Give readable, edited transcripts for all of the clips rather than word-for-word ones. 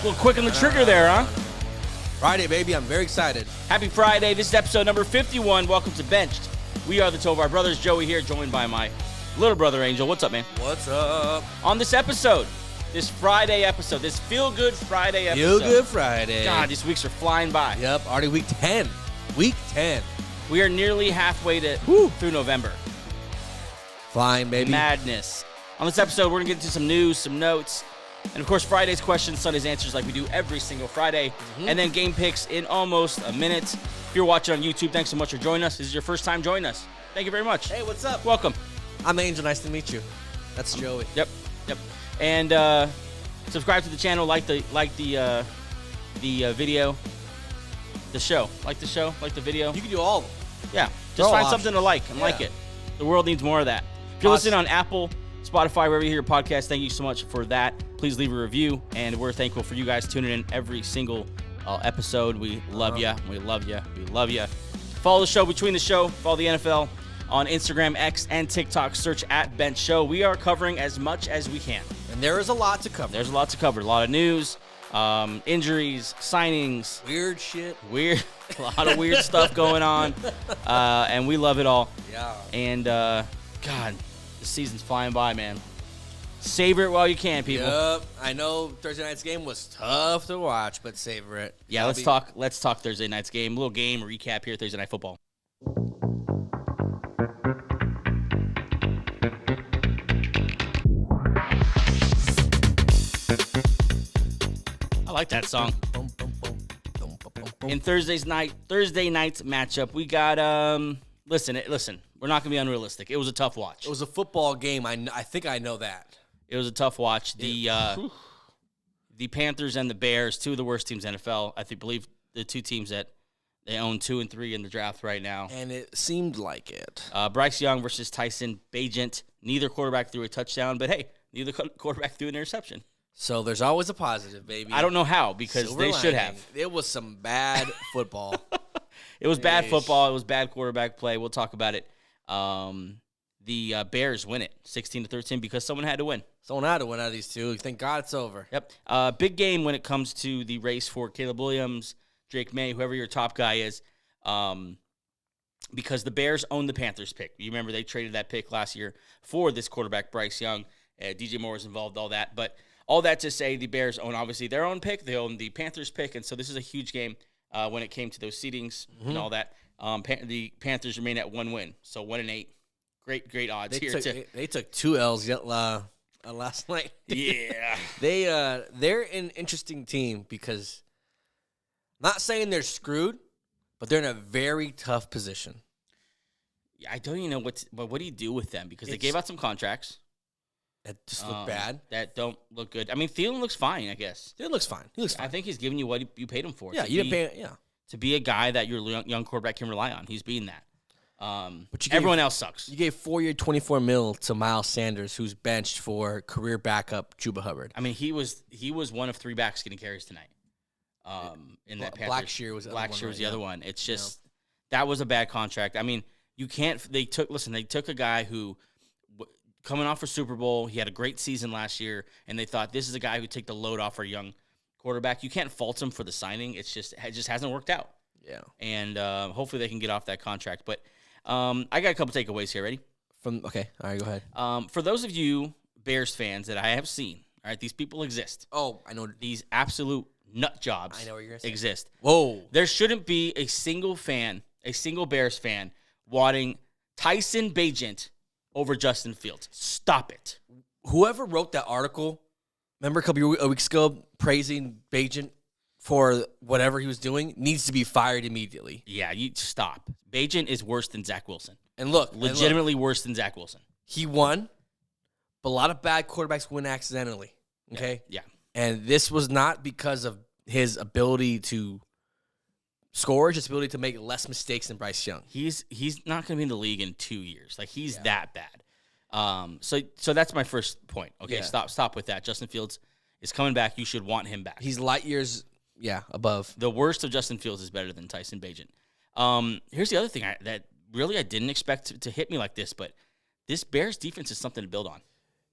little quick on the trigger there, huh? Friday, baby. I'm very excited. Happy Friday. This is episode number 51. Welcome to Benched. We are the Tovar Brothers. Joey here, joined by my little brother, Angel. What's up, man? What's up? On this episode, this Friday episode, this feel-good Friday episode. Feel Good Friday. God, these weeks are flying by. Yep, already week 10. Week 10. We are nearly halfway through November. Flying, baby. Madness. On this episode, we're going to get into some news, some notes, and, of course, Friday's questions, Sunday's answers like we do every single Friday, and then game picks in almost a minute. If you're watching on YouTube, thanks so much for joining us. This is your first time joining us. Thank you very much. Hey, what's up? Welcome. I'm Angel. Nice to meet you. That's Joey. Yep. And subscribe to the channel, like the video, the show. Like the show, like the video. You can do all of them. Yeah. Just find something to like and like it. The world needs more of that. If you're listening on Apple, Spotify, wherever you hear your podcast, thank you so much for that. Please leave a review, and we're thankful for you guys tuning in every single episode. We love you. We love you. We love you. Follow the show between the show. Follow the NFL on Instagram, X, and TikTok. Search @Bench Show. We are covering as much as we can. And there is a lot to cover. There's a lot to cover. A lot of news, injuries, signings. Weird shit. A lot of weird stuff going on. And we love it all. Yeah. And, God, the season's flying by, man. Savor it while you can, people. Yep. I know Thursday night's game was tough to watch, but savor it. Yeah, let's talk Thursday night's game. A little game recap here, Thursday Night Football. I like that song. In Thursday night's matchup, we got listen, we're not going to be unrealistic. It was a tough watch. It was a football game. I think I know that. It was a tough watch. The Panthers and the Bears, two of the worst teams in the NFL. I believe the two teams that they own 2 and 3 in the draft right now. And it seemed like it. Bryce Young versus Tyson Bagent. Neither quarterback threw a touchdown, but hey, neither quarterback threw an interception. So there's always a positive, baby. I don't know how, because Silver they should lining. have. It was some bad football. It was bad football. It was bad quarterback play. We'll talk about it. The Bears win it 16-13 because someone had to win. Someone had to win out of these two. Thank God it's over. Yep. Big game when it comes to the race for Caleb Williams, Drake May, whoever your top guy is, because the Bears own the Panthers pick. You remember they traded that pick last year for this quarterback, Bryce Young. DJ Moore was involved, all that. But all that to say, the Bears own, obviously, their own pick. They own the Panthers pick, and so this is a huge game when it came to those seedings and all that. The Panthers remain at 1 win, so 1-8. Great odds They took 2 L's last night. Yeah. They're an interesting team because, not saying they're screwed, but they're in a very tough position. Yeah, I don't even know what do you do with them, because they gave out some contracts that just look bad. That don't look good. I mean, Thielen looks fine, I guess. It looks fine. He looks fine. I think he's giving you what you paid him for. Yeah, you didn't pay. Yeah, to be a guy that your young quarterback can rely on. He's being that. But everyone else sucks. You gave 4-year, $24 million to Miles Sanders, who's benched for career backup Chuba Hubbard. I mean, he was one of 3 backs getting carries tonight. In that Panthers. Blackshear was the other one. It's just that was a bad contract. I mean, you can't. They took a guy who coming off a Super Bowl. He had a great season last year, and they thought this is a guy who take the load off our young quarterback. You can't fault him for the signing. It just hasn't worked out. Yeah, and hopefully they can get off that contract, but. I got a couple takeaways here. Ready? Okay. All right, go ahead. For those of you Bears fans that I have seen, all right, these people exist. Oh, I know. These absolute nut jobs I know what you're gonna say. Exist. Whoa. There shouldn't be a single Bears fan wanting Tyson Bagent over Justin Fields. Stop it. Whoever wrote that article, remember a couple of weeks ago, praising Bagent for whatever he was doing, needs to be fired immediately. Yeah, you stop. Bagent is worse than Zach Wilson. And look. Legitimately worse than Zach Wilson. He won, but a lot of bad quarterbacks win accidentally. Okay? Yeah. And this was not because of his ability to score, just ability to make less mistakes than Bryce Young. He's not going to be in the league in 2 years. Like, he's that bad. So that's my first point. Okay, stop with that. Justin Fields is coming back. You should want him back. He's light years, above. The worst of Justin Fields is better than Tyson Bagent. Here's the other thing that really I didn't expect to hit me like this, but this Bears defense is something to build on.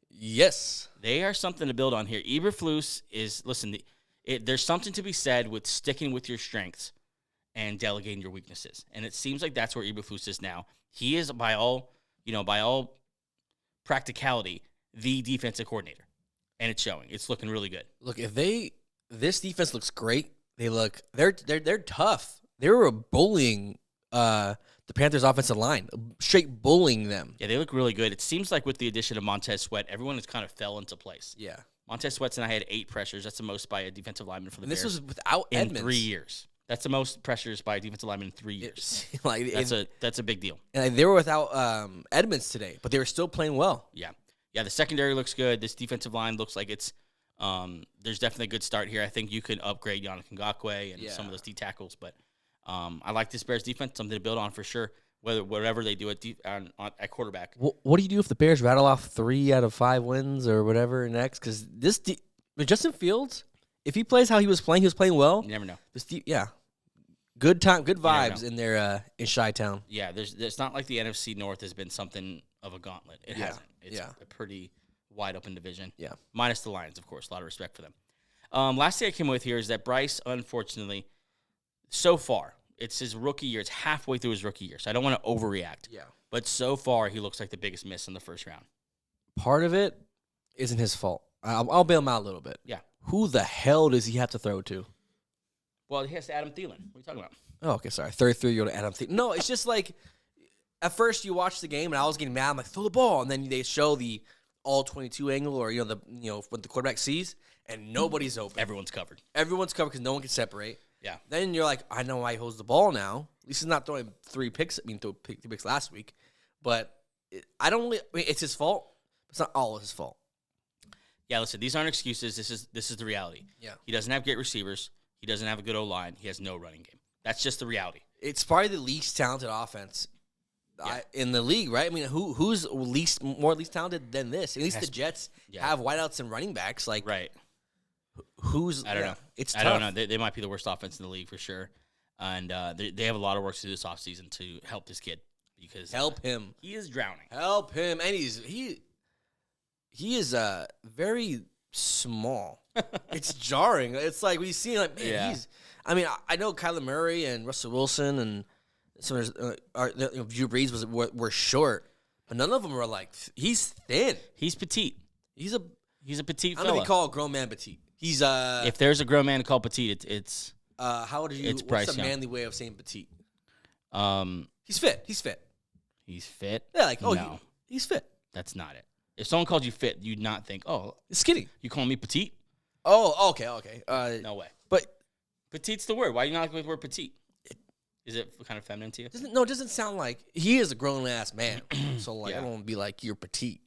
Yes. They are something to build on here. Eberflus is, listen, there's something to be said with sticking with your strengths and delegating your weaknesses. And it seems like that's where Eberflus is now. He is, by all practicality, the defensive coordinator. And it's showing. It's looking really good. Look, this defense looks great. They're tough. They were bullying the Panthers' offensive line, straight bullying them. Yeah, they look really good. It seems like with the addition of Montez Sweat, everyone has kind of fell into place. Yeah. Montez Sweat and I had 8 pressures. That's the most by a defensive lineman for the Bears. This was without Edmonds. In 3 years. That's the most pressures by a defensive lineman in 3 years. That's a big deal. And they were without Edmonds today, but they were still playing well. Yeah. Yeah, the secondary looks good. This defensive line looks like it's there's definitely a good start here. I think you can upgrade Yannick Ngakoue and some of those D tackles, but I like this Bears defense, something to build on for sure, whatever they do at quarterback. What do you do if the Bears rattle off 3 out of 5 wins or whatever next? Because Justin Fields, if he plays how he was playing well. You never know. Good vibes in there in Chi-Town. Yeah, there's not like the NFC North has been something of a gauntlet. It hasn't. It's a pretty wide open division. Yeah. Minus the Lions, of course. A lot of respect for them. Last thing I came with here is that Bryce, unfortunately, so far, it's his rookie year. It's halfway through his rookie year, so I don't want to overreact. Yeah. But so far, he looks like the biggest miss in the first round. Part of it isn't his fault. I'll bail him out a little bit. Yeah. Who the hell does he have to throw to? Well, he has to Adam Thielen. What are you talking about? Oh, okay, sorry. 33-year-old Adam Thielen. No, it's just like, at first you watch the game, and I was getting mad. I'm like, throw the ball. And then they show the all-22 angle or, what the quarterback sees, and nobody's open. Everyone's covered. Everyone's covered because no one can separate. Yeah. Then you're like, I know why he holds the ball now. At least he's not throwing 3 picks. I mean, threw 3 picks last week. But it's his fault. It's not all his fault. Yeah, listen, these aren't excuses. This is the reality. Yeah. He doesn't have great receivers. He doesn't have a good O-line. He has no running game. That's just the reality. It's probably the least talented offense in the league, right? I mean, who's more least talented than this? At least the Jets have wideouts and running backs. Like, right. Who's? I don't know. It's tough. I don't know. They might be the worst offense in the league for sure, and they have a lot of work to do this offseason to help this kid because help him. He is drowning. Help him, and he is very small. It's jarring. It's like we see like man, I know Kyler Murray and Russell Wilson and some of Drew Brees were short, but none of them were like he's thin. He's petite. He's a petite fella. I'm gonna call a grown man petite. He's if there's a grown man to call petite, it's how old are you? It's Bryce What's the Young. manly way of saying petite? He's fit. He's fit. He's fit. Yeah, like no. He's fit. That's not it. If someone called you fit, you'd not think, oh, it's skinny. You calling me petite? Oh, okay. No way. But petite's the word. Why do you not like the word petite? Is it kind of feminine to you? It doesn't sound like he is a grown ass man. So like, I don't want to be like you're petite.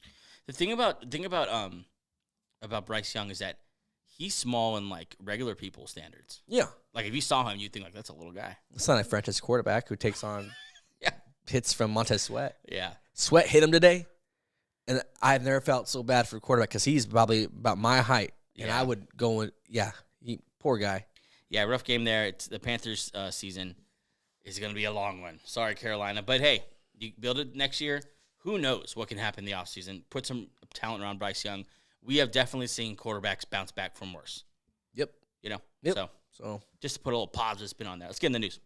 The thing about Bryce Young is that he's small in like regular people standards. Yeah. Like if you saw him, you'd think like that's a little guy. It's not a franchise quarterback who takes on hits from Montez Sweat. Yeah. Sweat hit him today. And I've never felt so bad for the quarterback because he's probably about my height. And I would go in, poor guy. Yeah, rough game there. It's the Panthers season is going to be a long one. Sorry, Carolina. But, hey, you build it next year. Who knows what can happen in the offseason. Put some talent around Bryce Young. We have definitely seen quarterbacks bounce back from worse. Yep. So just to put a little positive spin on that. Let's get in the news.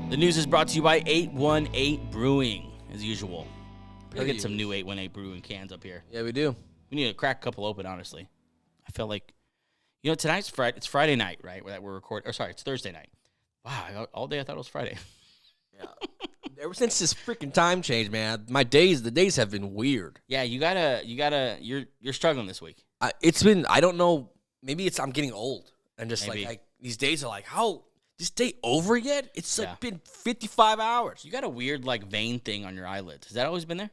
The news is brought to you by 818 Brewing, as usual. We'll get some new 818 Brewing cans up here. Yeah, we do. We need to crack a couple open, honestly. I feel like, tonight's Friday. It's Friday night, right, that we're recording. Or, sorry, it's Thursday night. Wow, all day I thought it was Friday. Yeah. Ever since this freaking time change, man, the days have been weird. Yeah, you're struggling this week. I don't know, maybe I'm getting old. And just Maybe. like these days are like, how, this day over yet? It's like been 55 hours. You got a weird like vein thing on your eyelids. Has that always been there?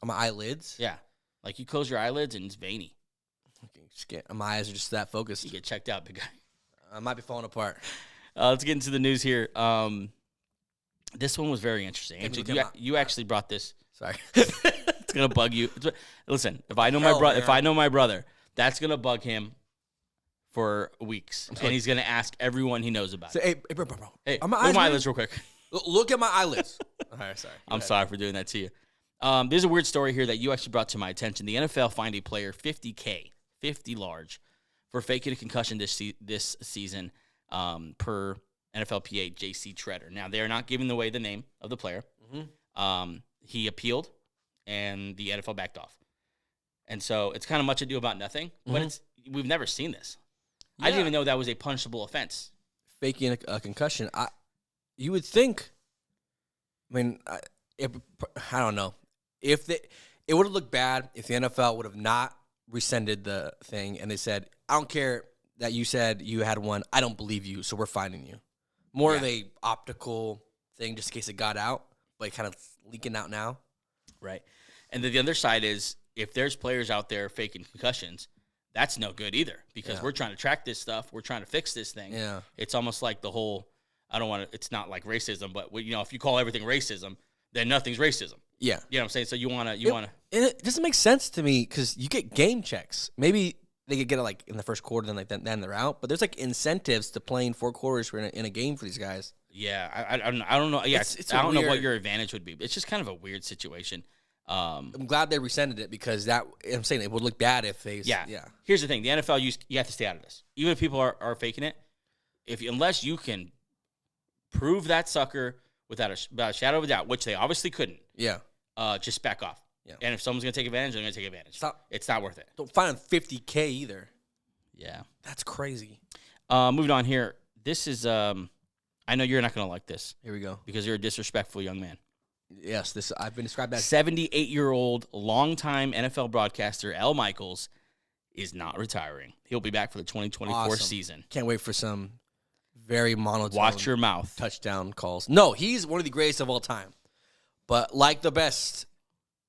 On my eyelids? Yeah. Like you close your eyelids and it's veiny. My eyes are just that focused. You get checked out, big guy. I might be falling apart. Let's get into the news here. This one was very interesting. Actually, you actually brought this. Sorry. It's gonna bug you. Listen, if I know my brother, that's gonna bug him for weeks, and he's gonna ask everyone he knows about. Hey, bro. Hey, look at my eyelids real quick. Look at my eyelids. All right, sorry. I'm sorry for doing that to you. There's a weird story here that you actually brought to my attention. The NFL fined a player $50K, 50 large, for faking a concussion this season, per NFLPA J.C. Treader. Now, they are not giving away the name of the player. Mm-hmm. He appealed, and the NFL backed off. And so it's kind of much ado about nothing, but we've never seen this. Yeah. I didn't even know that was a punishable offense. Faking a concussion. You would think, I don't know. It would have looked bad if the NFL would have not rescinded the thing and they said, I don't care that you said you had one. I don't believe you, so we're fining you. More of a optical thing just in case it got out, but kind of leaking out now. Right. And then the other side is if there's players out there faking concussions, that's no good either because we're trying to track this stuff. We're trying to fix this thing. Yeah. It's almost like the whole, it's not like racism, but if you call everything racism, then nothing's racism. Yeah. You know what I'm saying? So you want to. And it doesn't make sense to me because you get game checks. Maybe they could get it like in the first quarter, then they're out. But there's like incentives to playing 4 quarters in a game for these guys. Yeah. I don't know. Yeah. I don't know what your advantage would be. It's just kind of a weird situation. I'm glad they rescinded it because I'm saying it would look bad if they. Yeah. Here's the thing: the NFL, you have to stay out of this. Even if people are faking it, unless you can prove that sucker without a shadow of a doubt, which they obviously couldn't. Yeah. Just back off. Yeah. And if someone's gonna take advantage, they're gonna take advantage. It's not worth it. Don't fine them $50K either. Yeah. That's crazy. Moving on here. This is I know you're not gonna like this. Here we go. Because you're a disrespectful young man. Yes, I've been described as 78-year-old longtime NFL broadcaster Al Michaels is not retiring. He'll be back for the 2024 season. Can't wait for some very monotone. Watch your mouth. Touchdown calls. No, he's one of the greatest of all time. But like the best,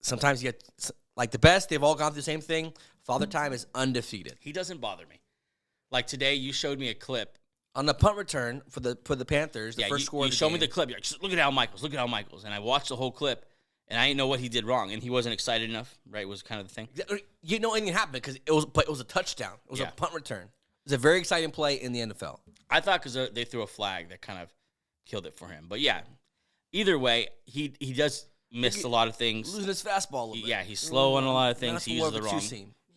sometimes you get like the best. They've all gone through the same thing. Father Time is undefeated. He doesn't bother me. Like today, you showed me a clip. On the punt return for the Panthers, the first score of the game. You showed me the clip. You're like, look at Al Michaels. Look at Al Michaels. And I watched the whole clip, and I didn't know what he did wrong. And he wasn't excited enough, right, was kind of the thing. You know anything happened because it was a touchdown. It was a punt return. It was a very exciting play in the NFL. I thought because they threw a flag that kind of killed it for him. But, yeah, either way, he does miss a lot of things. Losing his fastball a little bit. Yeah, he's slow on a lot of things. He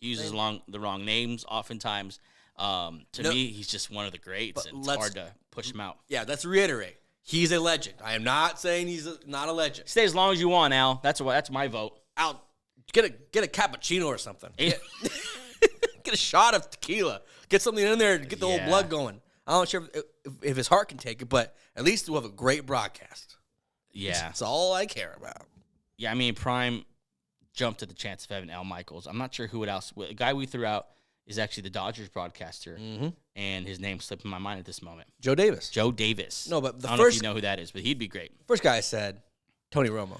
uses the wrong names oftentimes. To me, he's just one of the greats, and it's hard to push him out. Yeah, let's reiterate. He's a legend. I am not saying he's not a legend. Stay as long as you want, Al. That's my vote. Al, get a cappuccino or something. Get a shot of tequila. Get something in there to get the whole blood going. I'm not sure if his heart can take it, but at least we'll have a great broadcast. Yeah. That's all I care about. Yeah, I mean, Prime jumped at the chance of having Al Michaels. I'm not sure who else. The guy we threw out is actually the Dodgers broadcaster, and his name slipped in my mind at this moment. Joe Davis. No, but I don't know if you know who that is, but he'd be great. First guy I said, Tony Romo.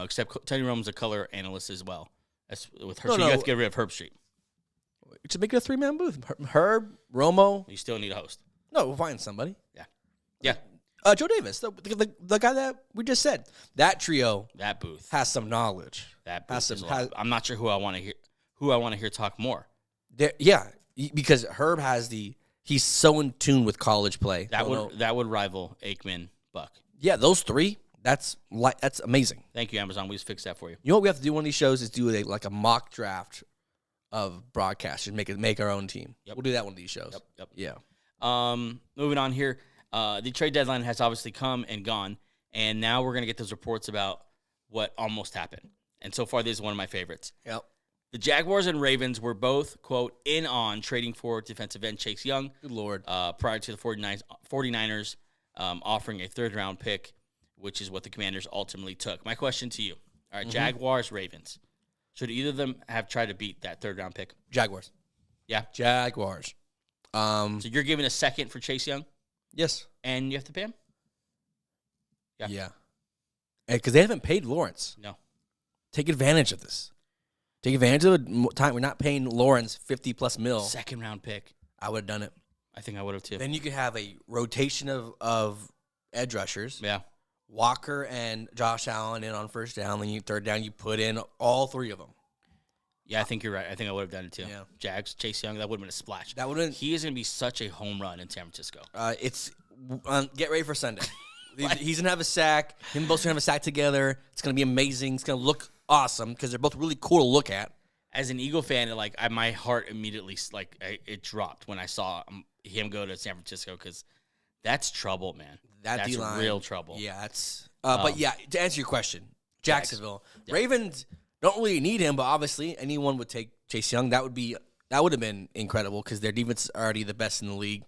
Except Tony Romo's a color analyst as well. That's with Herb. So you have to get rid of Herb Street. To make it a 3-man booth. Herb, Romo. You still need a host. No, we'll find somebody. Yeah. Joe Davis, the guy that we just said. That trio. That booth has some knowledge. That booth I'm not sure who I want to hear talk more. Because Herb he's so in tune with college play. That would rival Aikman, Buck. Yeah, those three. That's amazing. Thank you, Amazon. We just fixed that for you. You know what we have to do one of these shows is do a mock draft of broadcasters, make our own team. Yep. We'll do that one of these shows. Yep. Yeah. Moving on here. The trade deadline has obviously come and gone, and now we're gonna get those reports about what almost happened. And so far, this is one of my favorites. Yep. The Jaguars and Ravens were both, quote, in on trading for defensive end Chase Young. Good Lord. Prior to the 49ers offering a third-round pick, which is what the Commanders ultimately took. My question to you, all right, Jaguars, Ravens. Should either of them have tried to beat that third-round pick? Jaguars. Yeah? Jaguars. So you're giving a second for Chase Young? Yes. And you have to pay him? Yeah. Because they haven't paid Lawrence. No. Take advantage of this. Take advantage of the time. We're not paying Lawrence $50+ million. Second-round pick. I would have done it. I think I would have, too. Then you could have a rotation of edge rushers. Yeah. Walker and Josh Allen in on first down. Then third down, you put in all three of them. Yeah, I think you're right. I think I would have done it, too. Yeah. Jags, Chase Young, that would have been a splash. He is going to be such a home run in San Francisco. Get ready for Sunday. He's going to have a sack. Him and Bosa going to have a sack together. It's going to be amazing. It's going to look awesome because they're both really cool to look at. As an Eagle fan, my heart immediately it dropped when I saw him go to San Francisco because that's trouble, man. That's D-line, real trouble. Yeah, that's. But yeah, to answer your question, Jacksonville Ravens don't really need him, but obviously anyone would take Chase Young. That would have been incredible because their defense is already the best in the league.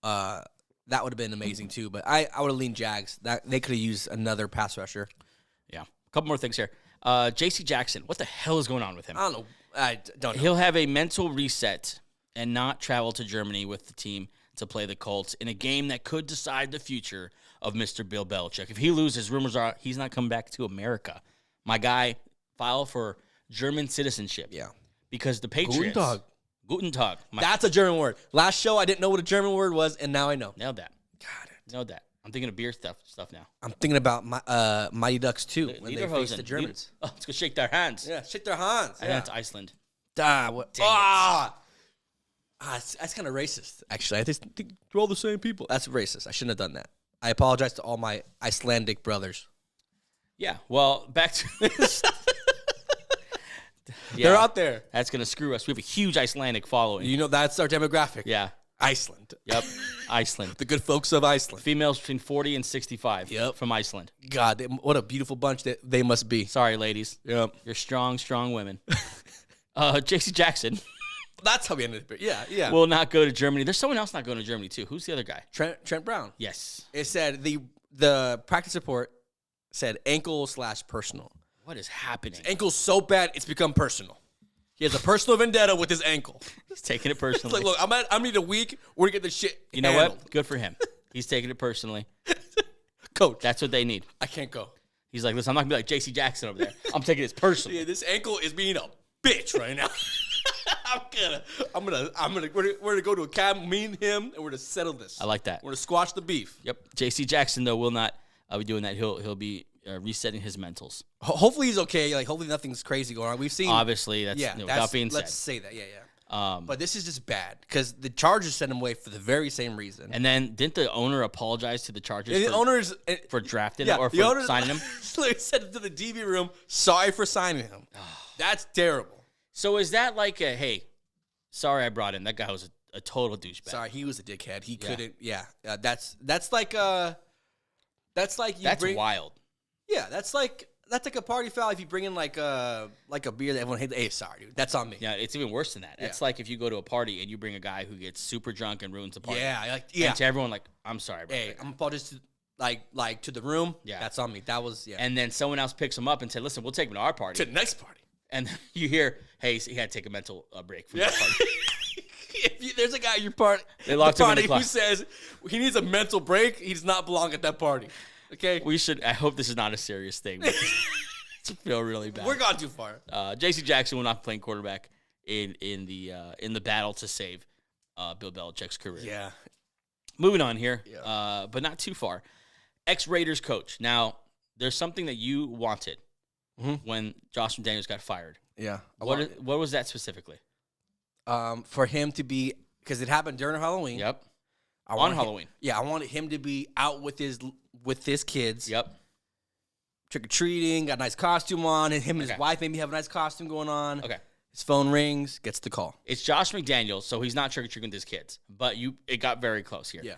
That would have been amazing too. But I would have leaned Jags. That they could have used another pass rusher. Yeah, a couple more things here. J.C. Jackson, what the hell is going on with him? I don't know. I don't know. He'll have a mental reset and not travel to Germany with the team to play the Colts in a game that could decide the future of Mr. Bill Belichick. If he loses, rumors are he's not coming back to America. My guy filed for German citizenship. Yeah. Because the Patriots. Guten Tag. That's a German word. Last show, I didn't know what a German word was, and now I know. Nailed that. Got it. Nailed that. I'm thinking of beer stuff now. I'm thinking about my Mighty Ducks, too, when they face the Germans. Let's go shake their hands. Yeah, shake their hands. I think that's Iceland. What? That's kind of racist, actually. I just think we're all the same people. That's racist. I shouldn't have done that. I apologize to all my Icelandic brothers. Yeah, well, back to this. They're out there. That's going to screw us. We have a huge Icelandic following. You know, that's our demographic. Yeah. Iceland. Yep. Iceland. The good folks of Iceland. Females between 40 and 65. Yep. From Iceland. God, what a beautiful bunch that they must be. Sorry, ladies. Yep. You're strong, strong women. J.C. Jackson. That's how we ended it. Yeah. Will not go to Germany. There's someone else not going to Germany, too. Who's the other guy? Trent Brown. Yes. It said the practice report said ankle/personal. What is happening? His ankle's so bad, it's become personal. He has a personal vendetta with his ankle. He's taking it personally. It's like, look, I need a week. We're going to get this shit You know handled. what? Good for him. He's taking it personally. Coach. That's what they need. I can't go. He's like, listen, I'm not going to be like J.C. Jackson over there. I'm taking this personally. Yeah, this ankle is being a bitch right now. we're gonna go to a cabin, me and him, and we're gonna settle this. I like that. We're gonna squash the beef. Yep. J.C. Jackson, though, will not be doing that. He'll be resetting his mentals. Hopefully he's okay. Like, hopefully nothing's crazy going on. We've seen. Obviously, that's without being said. Let's say that. Yeah. But this is just bad because the Chargers sent him away for the very same reason. And then didn't the owner apologize to the Chargers for drafting him or for signing him? He said to the DB room, "Sorry for signing him." That's terrible. So is that like a, hey, sorry I brought him. That guy was a total douchebag. Sorry, he was a dickhead. He couldn't. Yeah, that's like That's wild. Yeah, that's like a party foul if you bring in like a beer that everyone hates. Hey, sorry, dude, that's on me. Yeah, it's even worse than that. It's like if you go to a party and you bring a guy who gets super drunk and ruins the party. Yeah. And to everyone, like, I'm sorry, bro. Hey, I'm apologizing to to the room. Yeah, that's on me. That was And then someone else picks him up and said, listen, we'll take him to our party. To the next party. And you hear, hey, he had to take a mental break from that party. There's a guy at your party, they locked him in the who says he needs a mental break. He does not belong at that party. Okay, I hope this is not a serious thing. But I feel really bad. We're gone too far. J.C. Jackson will not be playing quarterback in the battle to save Bill Belichick's career. Yeah. Moving on here, but not too far. Ex-Raiders coach. Now, there's something that you wanted when Josh McDaniels got fired. Yeah. What was that specifically? For him to be, because it happened during Halloween. Yep. On Halloween. I wanted him to be out with his kids. Yep. Trick or treating, got a nice costume on, and him and his wife maybe have a nice costume going on. Okay. His phone rings, gets the call. It's Josh McDaniels, so he's not trick or treating with his kids, but it got very close here. Yeah.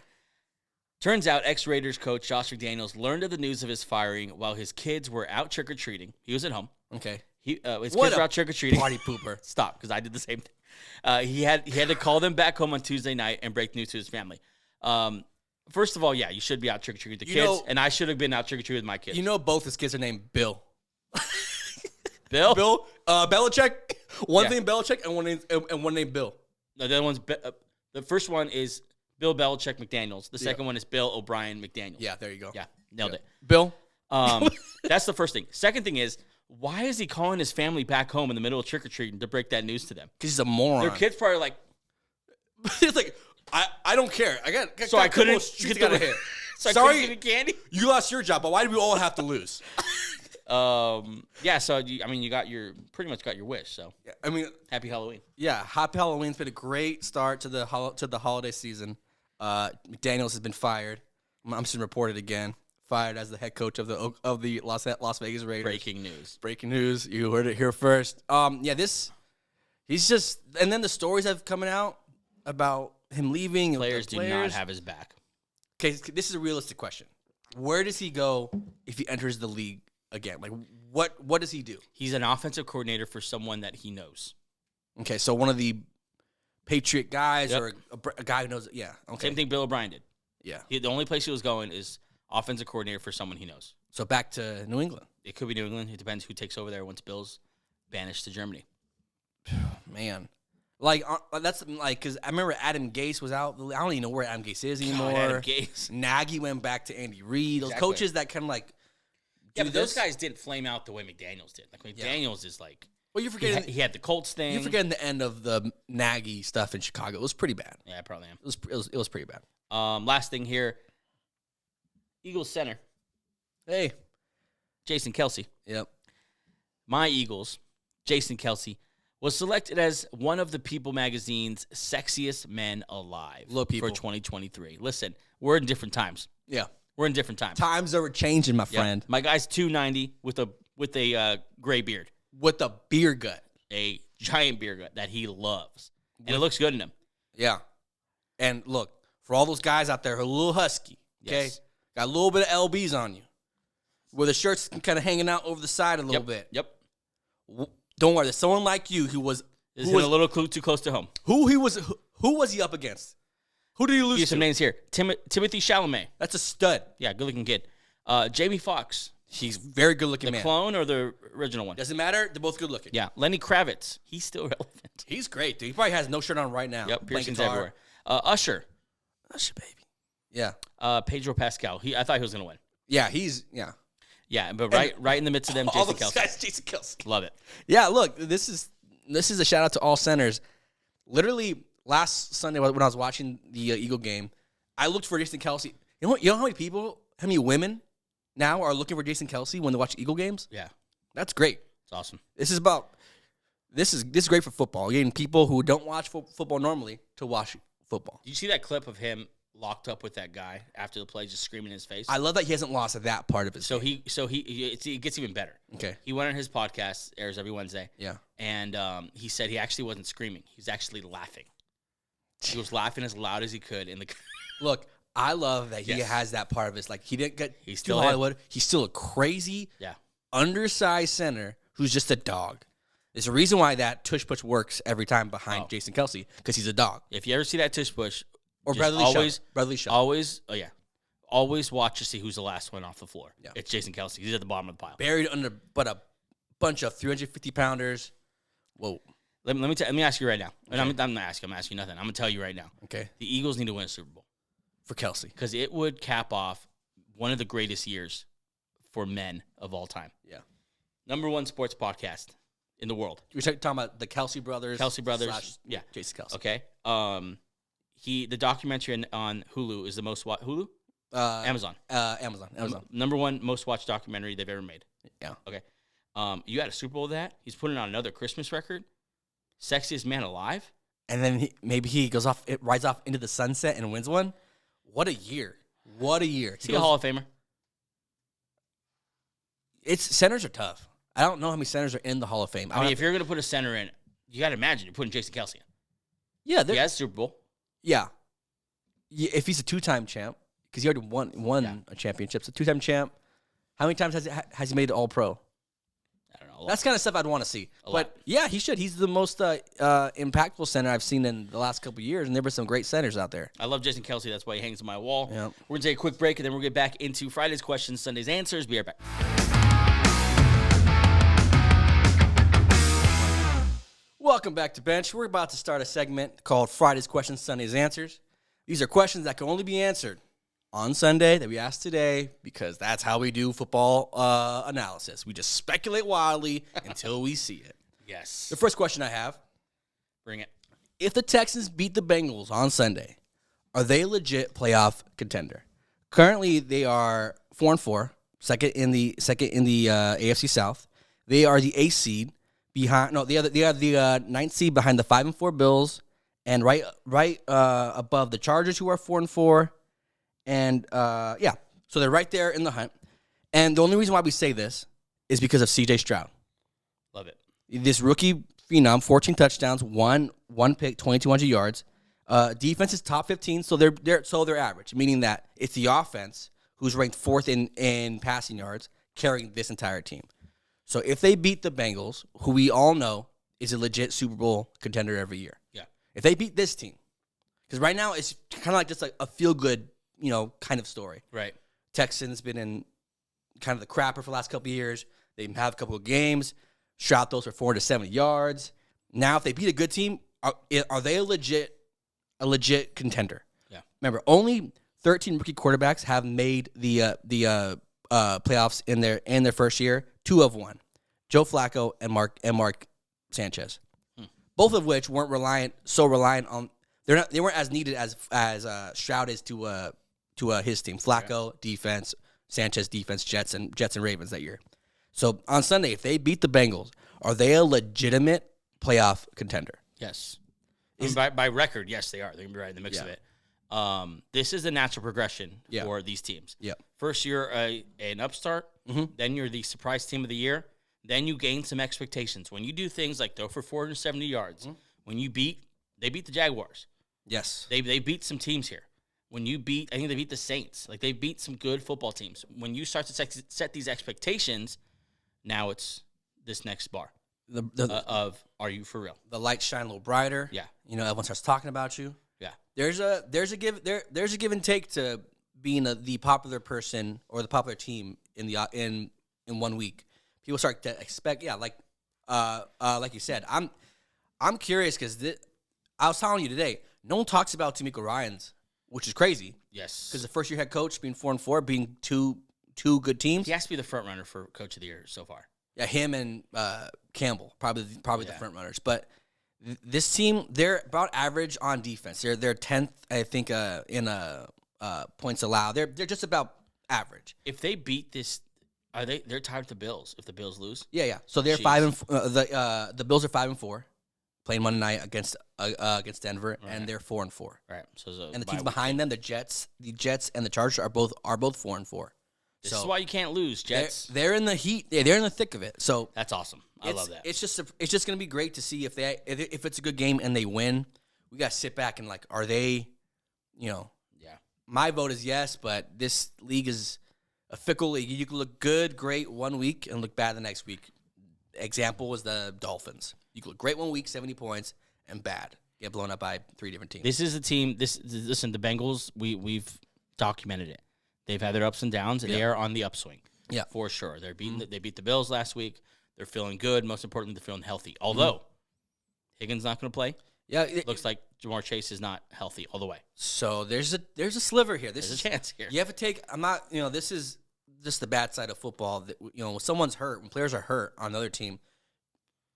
Turns out ex-Raiders coach Josh McDaniels learned of the news of his firing while his kids were out trick or treating. He was at home. Okay. His kids were out trick or treating. Party pooper. Stop, because I did the same thing. He had to call them back home on Tuesday night and break news to his family. First of all, yeah, you should be out trick or treating with the kids, and I should have been out trick or treating with my kids. You know, both his kids are named Bill. Bill? Bill Belichick. One named Belichick and one named Bill. No, the other one's the first one is Bill Belichick McDaniels. The second one is Bill O'Brien McDaniels. Yeah, there you go. Yeah, nailed it. Bill. That's the first thing. Second thing is, why is he calling his family back home in the middle of trick or treating to break that news to them? Because he's a moron. Their kids probably like. It's like I don't care. I got so I couldn't get out of here. Sorry, get candy. You lost your job, but why did we all have to lose? Yeah. So you got pretty much got your wish. So yeah, I mean, happy Halloween. Yeah, happy Halloween's been a great start to the holiday season. McDaniels has been fired. I'm just gonna report it again fired as the head coach of the Las Vegas Raiders. Breaking news. Breaking news. You heard it here first. He's just, and then the stories have coming out about him leaving. Players do not have his back. Okay, this is a realistic question. Where does he go if he enters the league again? Like, what does he do? He's an offensive coordinator for someone that he knows. Okay, so one of the Patriot guys or a guy who knows. Yeah. Okay. Same thing Bill O'Brien did. Yeah. The only place he was going is offensive coordinator for someone he knows. So back to New England. It could be New England. It depends who takes over there once Bill's banished to Germany. Man. Like, that's like, because I remember Adam Gase was out. I don't even know where Adam Gase is anymore. Adam Gase. Nagy went back to Andy Reid. Those coaches that kind of like. Yeah, but those guys didn't flame out the way McDaniels did. Like, McDaniels is like. Well, you're forgetting. He had the Colts thing. You're forgetting the end of the Nagy stuff in Chicago. It was pretty bad. Yeah, I probably am. It was pretty bad. Last thing here. Eagles center. Hey. Jason Kelce. Yep. My Eagles, Jason Kelce, was selected as one of the People magazine's sexiest men alive for 2023. Listen, we're in different times. Yeah. We're in different times. Times are changing, my friend. My guy's 290 with a gray beard. With a beer gut. A giant beer gut that he loves. And it looks good in him. Yeah. And look, for all those guys out there who are a little husky, okay? Yes. Got a little bit of LBs on you. Where the shirt's kind of hanging out over the side a little bit. Yep. Don't worry. There's someone like you who was a little too close to home. Who was he up against? Who did he lose to? Some names here. Timothy Chalamet. That's a stud. Yeah, good-looking kid. Jamie Foxx. He's very good-looking man. The clone or the original one? Doesn't matter. They're both good-looking. Yeah. Lenny Kravitz. He's still relevant. He's great, dude. He probably has no shirt on right now. Yep, piercings everywhere. Usher. Usher, baby. Yeah. Pedro Pascal. I thought he was going to win. Yeah, Yeah, but right in the midst of them, Jason Kelce. Guys, Jason Kelce. Love it. Yeah, look, this is a shout out to all centers. Literally last Sunday when I was watching the Eagle game, I looked for Jason Kelce. You know how many women now are looking for Jason Kelce when they watch Eagle games? Yeah, that's great. It's awesome. This is great for football. Getting people who don't watch football normally to watch football. Did you see that clip of him locked up with that guy after the play, just screaming in his face? I love that he hasn't lost that part of his game. It gets even better. Okay. He went on his podcast, airs every Wednesday. Yeah. And he said he actually wasn't screaming. He's actually laughing. He was laughing as loud as he could in the. Look, I love that he has that part of his. Like, he didn't get still to Hollywood. He's still a crazy, undersized center who's just a dog. There's a reason why that tush push works every time behind Jason Kelce, because he's a dog. If you ever see that tush push, or Bradley Shaw. Always watch to see who's the last one off the floor. Yeah. It's Jason Kelce. He's at the bottom of the pile. Buried under but a bunch of 350-pounders. Whoa. Let me ask you right now. And I'm not asking. I'm asking you nothing. I'm going to tell you right now. Okay. The Eagles need to win a Super Bowl. For Kelce. Because it would cap off one of the greatest years for men of all time. Yeah. #1 sports podcast in the world. We're talking about the Kelce brothers. Jason Kelce. Okay. The documentary on Hulu is the most watched. Hulu? Amazon. Amazon. #1 most watched documentary they've ever made. Yeah. Okay. You had a Super Bowl with that. He's putting on another Christmas record. Sexiest man alive. And then maybe he rides off into the sunset and wins one. What a year. What a year. Is he a Hall of Famer? Centers are tough. I don't know how many centers are in the Hall of Fame. I mean, if you're going to put a center in, you got to imagine you're putting Jason Kelce in. Yeah. He has Super Bowl. Yeah. If he's a two-time champ, because he already won a championship. So two-time champ. How many times has he made it All-Pro? I don't know. That's kind of stuff I'd want to see. But, yeah, he should. He's the most impactful center I've seen in the last couple of years, and there were some great centers out there. I love Jason Kelce. That's why he hangs on my wall. Yeah. We're going to take a quick break, and then we'll get back into Friday's questions, Sunday's answers. Be right back. Welcome back to Bench. We're about to start a segment called Friday's Questions, Sunday's Answers. These are questions that can only be answered on Sunday that we asked today because that's how we do football analysis. We just speculate wildly until we see it. Yes. The first question I have. Bring it. If the Texans beat the Bengals on Sunday, are they a legit playoff contender? Currently, they are 4-4, second in the AFC South. They are the 8th seed. They are the 9th seed behind the 5-4 Bills, and right above the Chargers, who are 4-4, and So they're right there in the hunt. And the only reason why we say this is because of C.J. Stroud. Love it. This rookie phenom, 14 touchdowns, one pick, 2,200 yards. Defense is top 15, so they're average, meaning that it's the offense who's ranked fourth in passing yards carrying this entire team. So if they beat the Bengals, who we all know is a legit Super Bowl contender every year. Yeah. If they beat this team, because right now it's kind of like just like a feel-good, kind of story. Right. Texans been in kind of the crapper for the last couple of years. They have a couple of games. Stroud those for 470 yards. Now, if they beat a good team, are they a legit contender? Yeah. Remember, only 13 rookie quarterbacks have made the playoffs in their first year. 2 have won. Joe Flacco and Mark Sanchez. Both of which weren't reliant on they weren't as needed as Stroud is to his team. Flacco defense, Sanchez defense, Jets and Ravens that year. So on Sunday, if they beat the Bengals, are they a legitimate playoff contender? Yes. By record, yes, they are. They're going to be right in the mix of it. This is the natural progression for these teams. Yeah. First, you're an upstart. Then you're the surprise team of the year. Then you gain some expectations. When you do things like throw for 470 yards, when they beat the Jaguars. Yes. They beat some teams here. I think they beat the Saints. Like, they beat some good football teams. When you start to set these expectations, now it's this next bar of are you for real? The lights shine a little brighter. Yeah. Everyone starts talking about you. Yeah. There's a give and take to being the popular person or the popular team in 1 week. People start to expect, like you said. I'm curious because I was telling you today, no one talks about D'Amico Ryans, which is crazy. Yes. Because the first-year head coach being 4-4, being two good teams. He has to be the front runner for Coach of the Year so far. Yeah, him and Campbell, probably the front runners. But this team, they're about average on defense. They're 10th, I think, in points allowed. They're just about average. If they beat this, they're tied with the Bills if the Bills lose? Yeah. So they're 5-4. The Bills are 5-4, playing Monday night against Denver, and they're 4-4. Right. So and the teams behind them, the Jets and the Chargers are both 4-4. This is why you can't lose, Jets. They're in the heat. They're in the thick of it. So that's awesome. I love that. It's just going to be great to see if it's a good game and they win. We got to sit back and are they, Yeah. My vote is yes, but this league is a fickle league. You can look good, great 1 week and look bad the next week. Example was the Dolphins. You can look great 1 week, 70 points, and bad. Get blown up by 3 different teams. This is a team. Listen, the Bengals. We've documented it. They've had their ups and downs, and they are on the upswing. Yeah, for sure. They're beating. They beat the Bills last week. They're feeling good. Most importantly, they're feeling healthy. Although Higgins not going to play. Yeah, it looks like Jamar Chase is not healthy all the way. So there's a sliver here. There's a chance here. You have to take. I'm not. This is just the bad side of football. That when someone's hurt, when players are hurt on another team,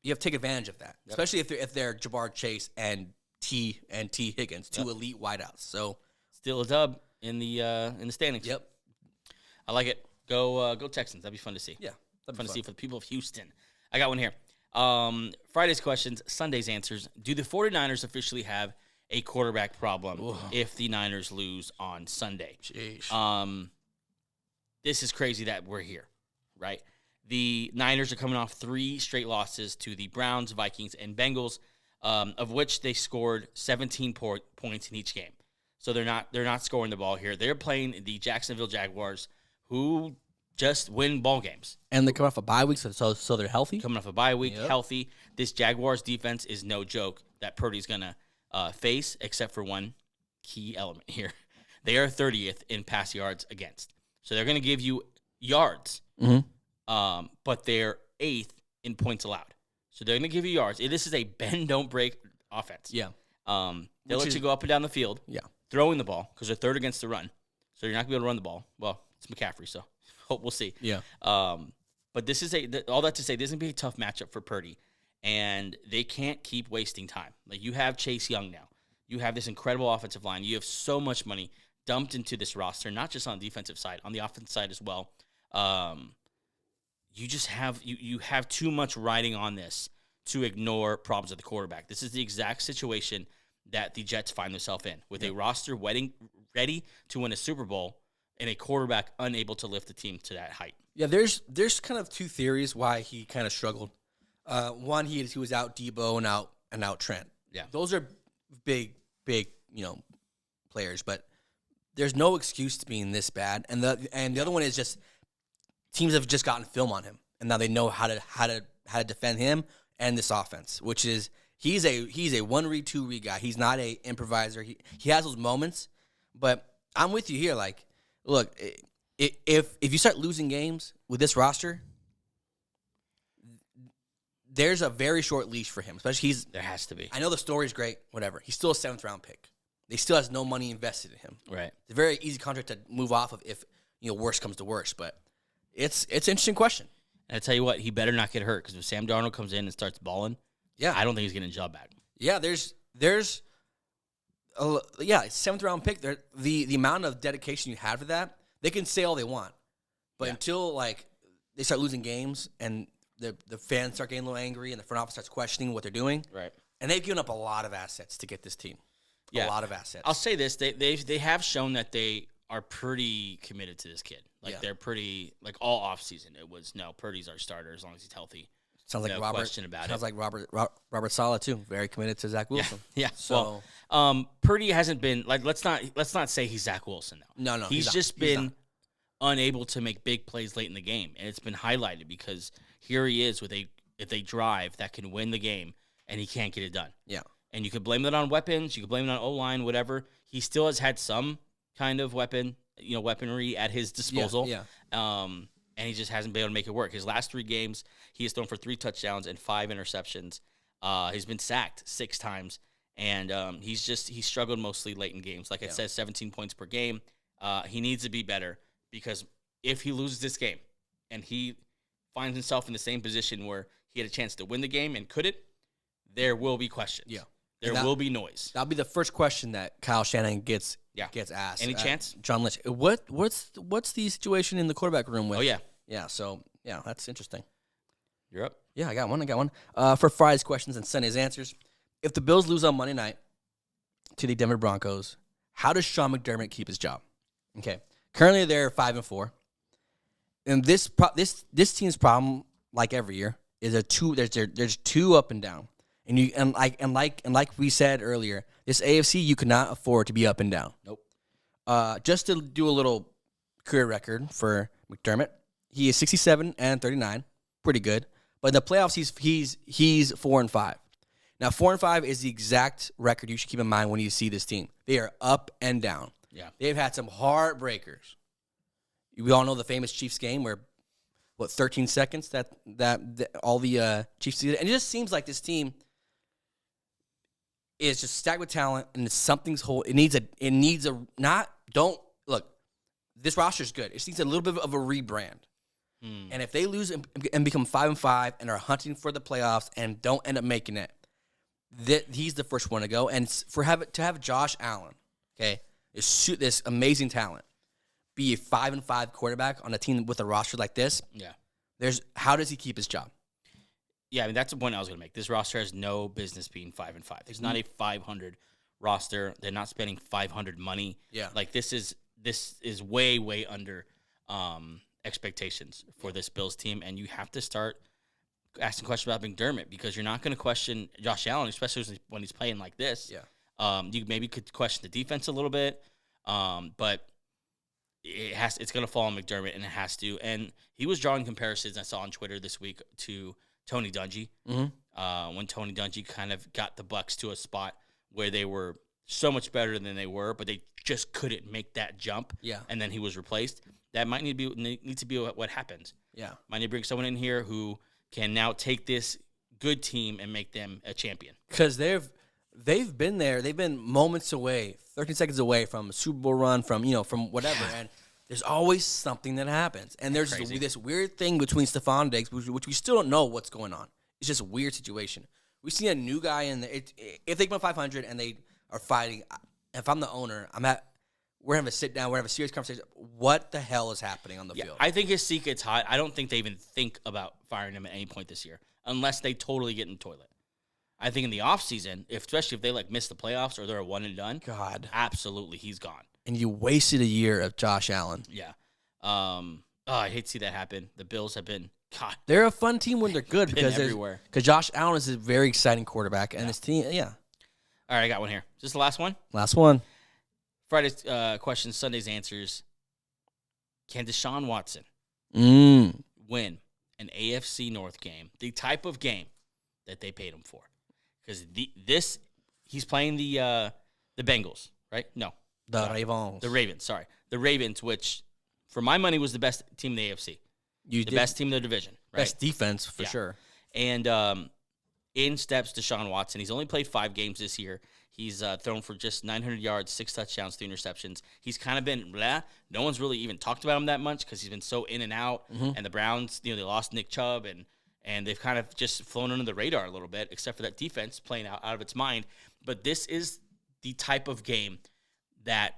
you have to take advantage of that. Yep. Especially if they're Jamar Chase and T Higgins, two elite wideouts. So still a dub in the standings. Yep, I like it. Go Texans. That'd be fun to see. Yeah, fun to see for the people of Houston. I got one here. Friday's questions, Sunday's answers. Do the 49ers officially have a quarterback problem if the Niners lose on Sunday? Jeez. This is crazy that we're here, right? The Niners are coming off 3 straight losses to the Browns, Vikings, and Bengals, of which they scored 17 points in each game. So they're not scoring the ball here. They're playing the Jacksonville Jaguars, who just win ball games. And they come off a bye week, so they're healthy? Coming off a bye week, healthy. This Jaguars defense is no joke that Purdy's going to face, except for one key element here. They are 30th in pass yards against. So they're going to give you yards, but they're 8th in points allowed. So they're going to give you yards. This is a bend-don't-break offense. Yeah. They'll let you go up and down the field, throwing the ball, because they're third against the run. So you're not going to be able to run the ball. Well, it's McCaffrey, so we'll see. Yeah. But this is all that to say, this is going to be a tough matchup for Purdy, and they can't keep wasting time. Like, you have Chase Young now. You have this incredible offensive line. You have so much money dumped into this roster, not just on the defensive side, on the offensive side as well. You just have you have too much riding on this to ignore problems at the quarterback. This is the exact situation that the Jets find themselves in, with a roster ready to win a Super Bowl, and a quarterback unable to lift the team to that height. Yeah, there's kind of two theories why he kind of struggled. One, he was out Debo and out Trent. Yeah, those are big players, but there's no excuse to being this bad. And the other one is just teams have just gotten film on him, and now they know how to defend him and this offense, which is he's a one read, two read guy. He's not a improviser. He has those moments, but I'm with you here. Like, look, if you start losing games with this roster, there's a very short leash for him. Especially there has to be. I know the story's great, whatever. He's still a 7th round pick. They still has no money invested in him. Right. It's a very easy contract to move off of if worst comes to worst. But it's an interesting question. And I tell you what, he better not get hurt because if Sam Darnold comes in and starts balling, I don't think he's getting a job back. Yeah, there's 7th round pick. The amount of dedication you have to that, they can say all they want, but until like they start losing games and the fans start getting a little angry and the front office starts questioning what they're doing, right? And they've given up a lot of assets to get this team. A lot of assets. I'll say this: they have shown that they are pretty committed to this kid. Like they're pretty all offseason. It was Purdy's our starter as long as he's healthy. Sounds like no question about sounds like Robert Saleh too. Very committed to Zach Wilson. Yeah. So Purdy hasn't been like let's not say he's Zach Wilson now. No. He's just been unable to make big plays late in the game, and it's been highlighted because here he is with a drive that can win the game, and he can't get it done. Yeah. And you could blame it on weapons, you could blame it on O-line, whatever. He still has had some kind of weaponry at his disposal. Yeah. And he just hasn't been able to make it work. His last 3 games, he has thrown for 3 touchdowns and 5 interceptions. He's been sacked 6 times, and he struggled mostly late in games. Like it says, 17 points per game. He needs to be better because if he loses this game and he finds himself in the same position where he had a chance to win the game and couldn't, there will be questions. Yeah. There will be noise. That'll be the first question that Kyle Shanahan gets asked. Any chance? John Lynch. What's the situation in the quarterback room with? Oh, yeah. Yeah, so, that's interesting. You're up? Yeah, I got one. For Friday's questions and Sunday's answers, if the Bills lose on Monday night to the Denver Broncos, how does Sean McDermott keep his job? Okay. Currently, they're 5-4. And this team's problem, like every year, is there's 2 up and down. And like we said earlier, this AFC you cannot afford to be up and down. Nope. Just to do a little career record for McDermott, he is 67-39, pretty good. But in the playoffs, he's 4-5. Now 4-5 is the exact record you should keep in mind when you see this team. They are up and down. Yeah, they've had some heartbreakers. We all know the famous Chiefs game where 13 seconds that all the Chiefs did, and it just seems like this team is just stacked with talent, and something's whole. It needs a not. Don't look. This roster is good. It just needs a little bit of a rebrand. And if they lose and become 5-5 and are hunting for the playoffs and don't end up making it, he's the first one to go. And to have Josh Allen, okay, this amazing talent, be a 5-5 quarterback on a team with a roster like this. Yeah, how does he keep his job? Yeah, I mean that's the point I was going to make. This roster has no business being 5-5. It's not a 500 roster. They're not spending 500 money. Yeah, like this is way under expectations for this Bills team, and you have to start asking questions about McDermott because you're not going to question Josh Allen, especially when he's playing like this. Yeah, you maybe could question the defense a little bit, but it's going to fall on McDermott, and it has to. And he was drawing comparisons I saw on Twitter this week to Tony Dungy. When Tony Dungy kind of got the Bucs to a spot where they were so much better than they were, but they just couldn't make that jump. Yeah, and then he was replaced. That might need to be what happens. Yeah, might need to bring someone in here who can now take this good team and make them a champion. Because they've been there. They've been moments away, 13 seconds away from a Super Bowl run, from whatever. Yeah. And there's always something that happens. And there's this weird thing between Stephon Diggs, which we still don't know what's going on. It's just a weird situation. We see a new guy in there. If they go 500 and they are fighting, if I'm the owner, we're having to sit down, we're having a serious conversation. What the hell is happening on the field? I think his seat gets hot. I don't think they even think about firing him at any point this year, unless they totally get in the toilet. I think in the offseason, especially if they like miss the playoffs or they're a one and done, God, absolutely he's gone. and you wasted a year of Josh Allen. Yeah. I hate to see that happen. The Bills have been God. They're a fun team when they're good because everywhere. Because Josh Allen is a very exciting quarterback, and his team, All right, I got one here. Is this the last one? Last one. Friday's questions, Sunday's answers. Can Deshaun Watson win an AFC North game, the type of game that they paid him for? Because he's playing the Bengals, right? No. The Ravens. The Ravens, sorry. The Ravens, which for my money was the best team in the AFC. Best team in the division, right? Best defense, for sure. And in steps Deshaun Watson. He's only played 5 games this year. He's thrown for just 900 yards, 6 touchdowns, 3 interceptions. He's kind of been blah. No one's really even talked about him that much because he's been so in and out. Mm-hmm. And the Browns, they lost Nick Chubb, and they've kind of just flown under the radar a little bit, except for that defense playing out of its mind. But this is the type of game that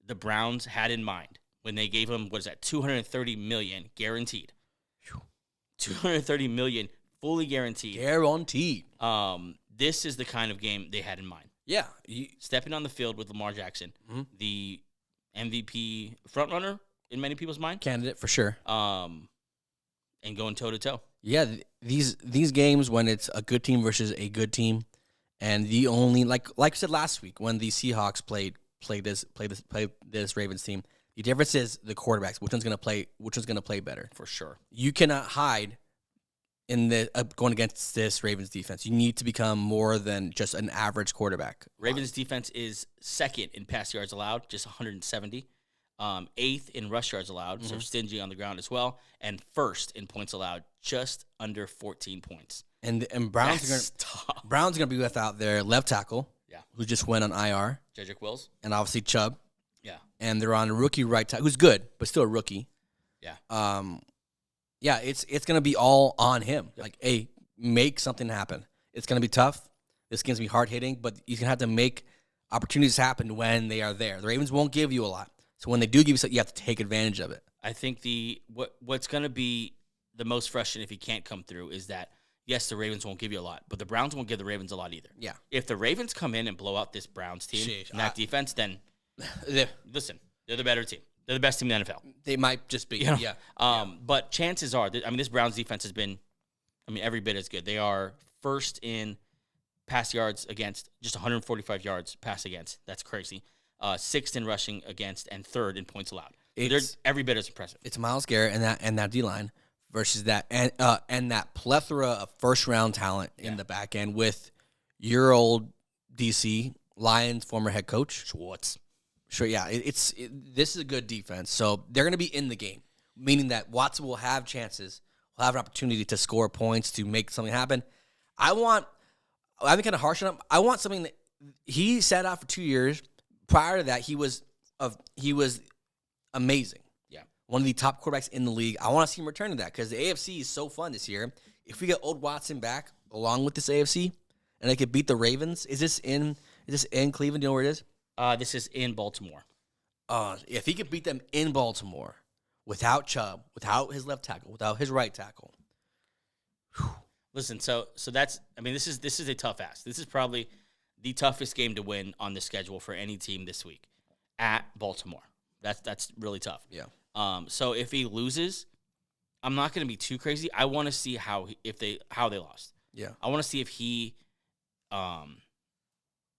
the Browns had in mind when they gave him, $230 million guaranteed. Whew. $230 million fully guaranteed. Guaranteed. This is the kind of game they had in mind. Yeah. Stepping on the field with Lamar Jackson, the MVP frontrunner in many people's mind. Candidate, for sure. And going toe-to-toe. Yeah, these games when it's a good team versus a good team, and the only like I said last week when the Seahawks played this Ravens team, the difference is the quarterbacks. Which one's gonna play better? For sure. You cannot hide in the going against this Ravens defense. You need to become more than just an average quarterback. Ravens defense is second in pass yards allowed, just 170. 8th in rush yards allowed, so stingy on the ground as well, and 1st in points allowed, just under 14 points. And Browns are going to be without their left tackle, who just went on IR. Jedrick Wills. And obviously Chubb. Yeah. And they're on a rookie right tackle, who's good, but still a rookie. Yeah. It's going to be all on him. Yep. Like, hey, make something happen. It's going to be tough. This game's going to be hard-hitting, but you're going to have to make opportunities happen when they are there. The Ravens won't give you a lot. So when they do give you something, you have to take advantage of it. I think what's going to be the most frustrating if he can't come through is that, yes, the Ravens won't give you a lot, but the Browns won't give the Ravens a lot either. Yeah. If the Ravens come in and blow out this Browns team and that defense, then listen, they're the better team. They're the best team in the NFL. They might just be, But chances are, this Browns defense has been, every bit as good. They are 1st in pass yards against, just 145 yards pass against. That's crazy. 6th in rushing against, and 3rd in points allowed. They're every bit as impressive. It's Myles Garrett and that D-line versus that and that plethora of first-round talent in the back end with your old DC Lions former head coach Schwartz. Sure, yeah. This is a good defense, so they're going to be in the game, meaning that Watson will have chances, will have an opportunity to score points to make something happen. I've been kind of harsh on him. I want something that he sat out for 2 years. Prior to that, he was amazing. Yeah. One of the top quarterbacks in the league. I want to see him return to that because the AFC is so fun this year. If we get old Watson back along with this AFC and they could beat the Ravens, is this in Cleveland? Do you know where it is? This is in Baltimore. If he could beat them in Baltimore without Chubb, without his left tackle, without his right tackle. Whew. Listen, so that's this is a tough ask. This is probably the toughest game to win on the schedule for any team this week at Baltimore. That's really tough. Yeah. So if he loses, I'm not going to be too crazy. I want to see how they lost. Yeah. I want to see if he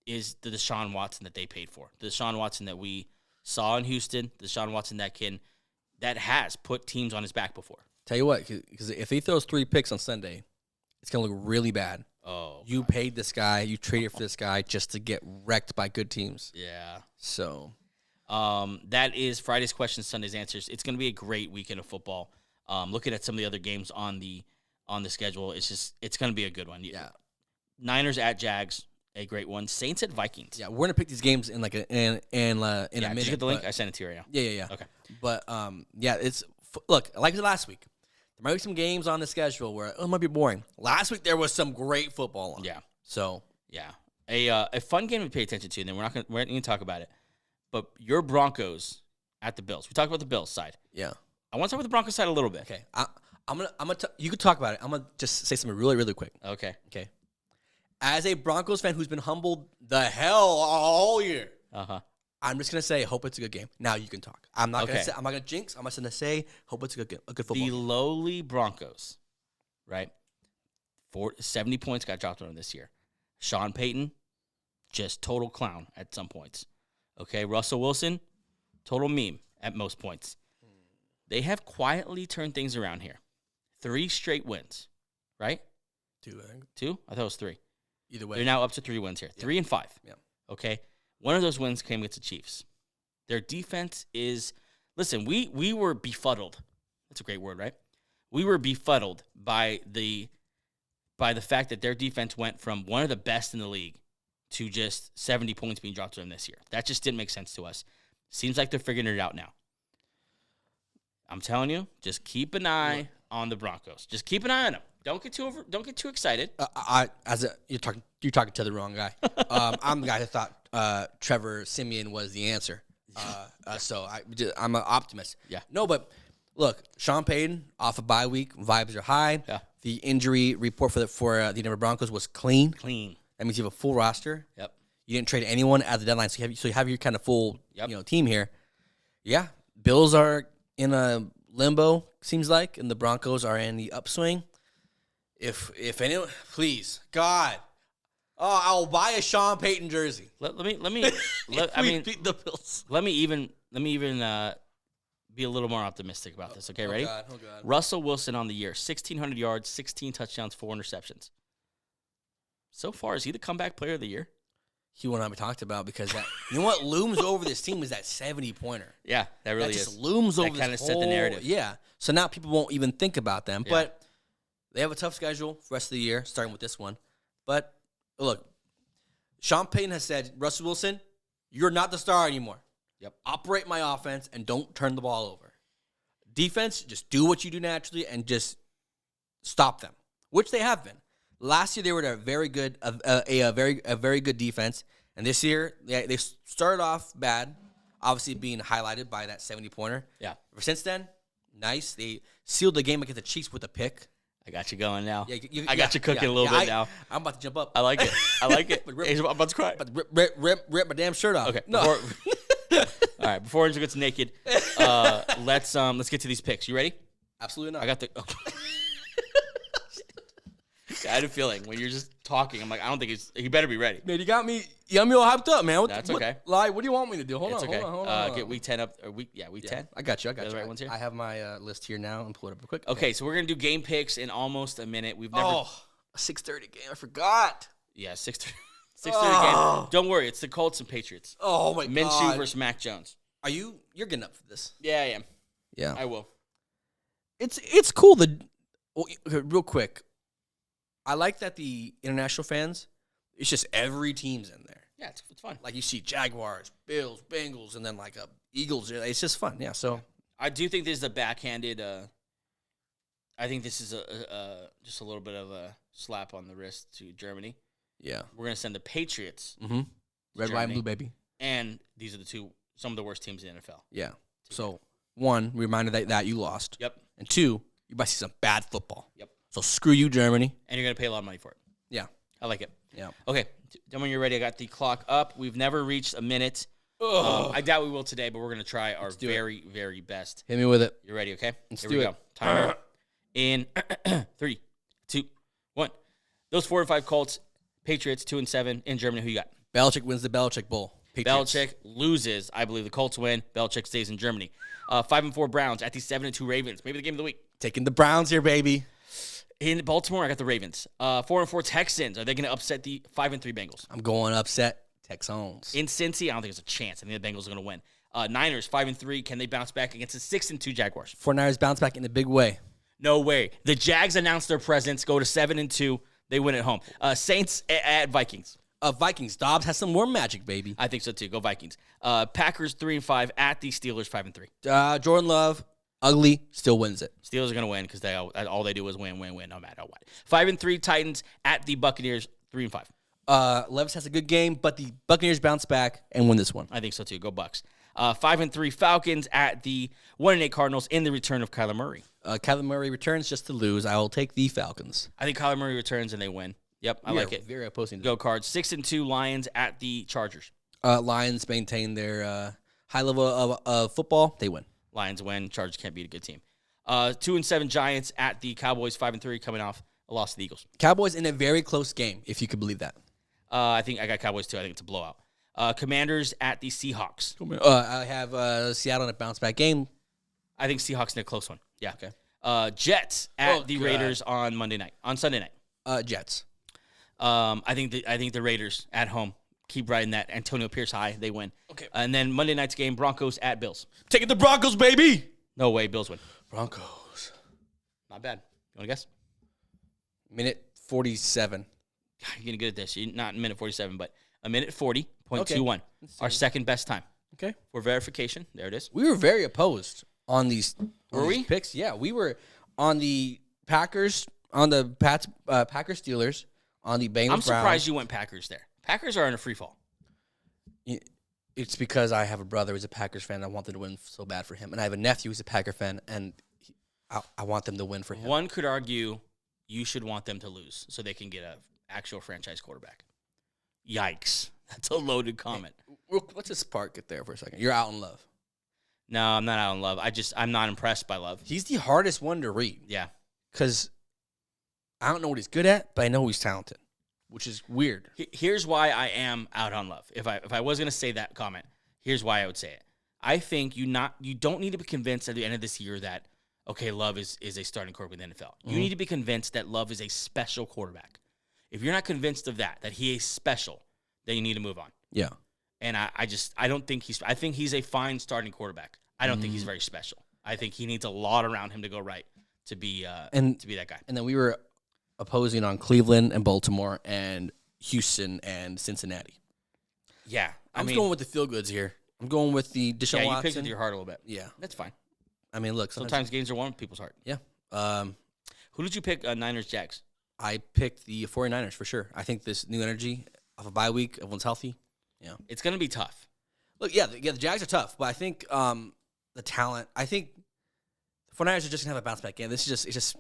is the Deshaun Watson that they paid for. The Deshaun Watson that we saw in Houston, the Deshaun Watson that has put teams on his back before. Tell you what, because if he throws 3 picks on Sunday, it's going to look really bad. Oh, you paid this guy, you traded for this guy just to get wrecked by good teams. Yeah. So, that is Friday's questions, Sunday's answers. It's going to be a great weekend of football. Looking at some of the other games on the schedule, it's going to be a good one. Yeah. Niners at Jags, a great one. Saints at Vikings. Yeah, we're going to pick these games in a minute. Did you get the link? I sent it to you right now. Yeah. Okay. But look, like last week. There might be some games on the schedule where it might be boring. Last week there was some great football on. Yeah. So yeah, a fun game to pay attention to. And then we're not going to talk about it. But your Broncos at the Bills. We talked about the Bills side. Yeah. I want to talk about the Broncos side a little bit. Okay. I'm gonna. You could talk about it. I'm gonna just say something really, really quick. Okay. As a Broncos fan who's been humbled the hell all year, I'm just gonna say, hope it's a good game. Now you can talk. I'm not gonna jinx. I'm just gonna say, hope it's a good football. The lowly Broncos, right? 70 points got dropped on them this year. Sean Payton, just total clown at some points. Okay, Russell Wilson, total meme at most points. They have quietly turned things around here. 3 straight wins, right? 2, I think. 2? I thought it was 3. Either way. They're now up to 3 wins here. 3 and 5. Yeah. Okay? One of those wins came against the Chiefs. Their defense is... Listen, we were befuddled. That's a great word, right? We were befuddled by the fact that their defense went from one of the best in the league to just 70 points being dropped to them this year. That just didn't make sense to us. Seems like they're figuring it out now. I'm telling you, just keep an eye on the Broncos. Just keep an eye on them. Don't get too excited. You're talking to the wrong guy. I'm the guy who thought Trevor Siemian was the answer. So I'm an optimist. Yeah. No, but look, Sean Payton off a bye week, vibes are high. Yeah. The injury report for the Denver Broncos was clean. That means you have a full roster. Yep. You didn't trade anyone at the deadline, so you have your kind of full team here. Yeah. Bills are in a limbo, seems like, and the Broncos are in the upswing. If anyone, please, God, I'll buy a Sean Payton jersey. Let me beat the Bills. Let me even be a little more optimistic about this. Okay, ready? Oh God. Russell Wilson on the year, 1,600 yards, 16 touchdowns, 4 interceptions. So far, is he the comeback player of the year? He will not be talked about because you know what looms over this team is that 70-pointer. Yeah, that really is. Just looms over this kind of set the narrative. Yeah. So now people won't even think about them. Yeah. But they have a tough schedule for the rest of the year, starting with this one. But look, Sean Payton has said, Russell Wilson, you're not the star anymore. Yep. Operate my offense and don't turn the ball over. Defense, just do what you do naturally and just stop them, which they have been. Last year they were a very good, a very good defense, and this year they started off bad, obviously being highlighted by that 70-pointer. Yeah. Ever since then, nice. They sealed the game against the Chiefs with a pick. I got you going now. Yeah, I got you cooking a little bit now. I'm about to jump up. I like it. I'm about to cry. Rip my damn shirt off. Okay. No. All right. Before Angel gets naked, let's get to these picks. You ready? Absolutely not. I got the. Oh. I had a feeling when you're just talking, I'm like, I don't think he better be ready. Man, you got me all hyped up, man. That's okay. What do you want me to do? Hold on. Get week 10 up. Or week 10. I got you. The right ones here? I have my list here now and pull it up real quick. Okay, so we're going to do game picks in almost a minute. We've never. A 6:30 game. I forgot. Yeah, 6:30 game. Don't worry. It's the Colts and Patriots. Oh, my God. Minshew versus Mac Jones. You're getting up for this? Yeah, I am. Yeah. I will. It's cool. Real quick. I like that the international fans, it's just every team's in there. Yeah, it's fun. Like you see Jaguars, Bills, Bengals, and then like Eagles. It's just fun. Yeah, so. I do think this is a backhanded, I think this is just a little bit of a slap on the wrist to Germany. Yeah. We're going to send the Patriots. Mm-hmm. Red, white, and blue, baby. And these are some of the worst teams in the NFL. Yeah. So, 1, reminded that you lost. Yep. And 2, you might see some bad football. Yep. So screw you, Germany. And you're going to pay a lot of money for it. Yeah. I like it. Yeah. Okay. Then when you're ready, I got the clock up. We've never reached a minute. I doubt we will today, but we're going to try our very, very best. Hit me with it. You ready, okay? Here we go. Timer. In 3, 2, 1. Those 4 and 5 Colts, Patriots, 2 and 7 in Germany. Who you got? Belichick wins the Belichick Bowl. Patriots. Belichick loses. I believe the Colts win. Belichick stays in Germany. 5 and 4 Browns at the 7 and 2 Ravens. Maybe the game of the week. Taking the Browns here, baby. In Baltimore, I got the Ravens. 4 and 4 Texans. Are they going to upset the 5 and 3 Bengals? I'm going upset Texans. In Cincy, I don't think there's a chance. I think the Bengals are going to win. Niners 5 and 3. Can they bounce back against the 6 and 2 Jaguars? 49ers bounce back in a big way. No way. The Jags announce their presence. Go to 7 and 2. They win at home. Saints at Vikings. Vikings. Dobbs has some more magic, baby. I think so too. Go Vikings. Packers 3 and 5 at the Steelers 5 and 3. Jordan Love. Ugly, still wins it. Steelers are going to win because all they do is win, no matter what. 5 and 3 Titans at the Buccaneers 3 and 5. Levis has a good game, but the Buccaneers bounce back and win this one. I think so too. Go Bucks. 5 and 3 Falcons at the 1 and 8 Cardinals in the return of Kyler Murray. Kyler Murray returns just to lose. I will take the Falcons. I think Kyler Murray returns and they win. Yep, I like it. Very opposing. Go Cards. 6-2 Lions at the Chargers. Lions maintain their high level of football. They win. Lions win. Chargers can't beat a good team. 2-7 Giants at the Cowboys. 5-3 coming off a loss to the Eagles. Cowboys in a very close game, if you could believe that. I think I got Cowboys too. I think it's a blowout. Commanders at the Seahawks. I have Seattle in a bounce back game. I think Seahawks in a close one. Yeah. Okay. Jets at the Raiders on Sunday night. Jets. I think the Raiders at home keep riding that Antonio Pierce high. They win. Okay. And then Monday night's game, Broncos at Bills. Taking the Broncos, baby. No way, Bills win. Broncos. Not bad. You want to guess? Minute 47. God, you're getting good at this. You're not in minute 47, but a minute 40.21. Our second best time. Okay. For verification, there it is. We were very opposed on these. Were we? Picks? Yeah, we were on the Packers, on the Packers Steelers, on the Bengals. I'm surprised you went Packers there. Packers are in a free fall. It's because I have a brother who's a Packers fan. I wanted to win so bad for him, and I have a nephew who's a Packer fan, and I want them to win for him. One could argue you should want them to lose so they can get an actual franchise quarterback. Yikes. That's a loaded comment. Hey, let's just park it there for a second. You're out in Love. No, I'm not out in Love. I'm not impressed by Love. He's the hardest one to read. Yeah. Because I don't know what he's good at, but I know he's talented, which is weird. Here's why I am out on Love. If I was going to say that comment, here's why I would say it. I think you don't need to be convinced at the end of this year that, okay, Love is a starting quarterback in the NFL. You need to be convinced that Love is a special quarterback. If you're not convinced of that he is special, then you need to move on. Yeah. And I think he's a fine starting quarterback. I don't think he's very special. I think he needs a lot around him to go right to be that guy. And then we were opposing on Cleveland and Baltimore and Houston and Cincinnati. Yeah. I'm going with the feel goods here. I'm going with the Deshaun Watson. You picked with your heart a little bit. Yeah. That's fine. I mean, look. Sometimes games are won with people's heart. Yeah. Who did you pick, Niners, Jags? I picked the 49ers for sure. I think this new energy off a bye week, everyone's healthy. Yeah. It's going to be tough. Look, the Jags are tough, but I think the talent, I think the 49ers are just going to have a bounce back game. This is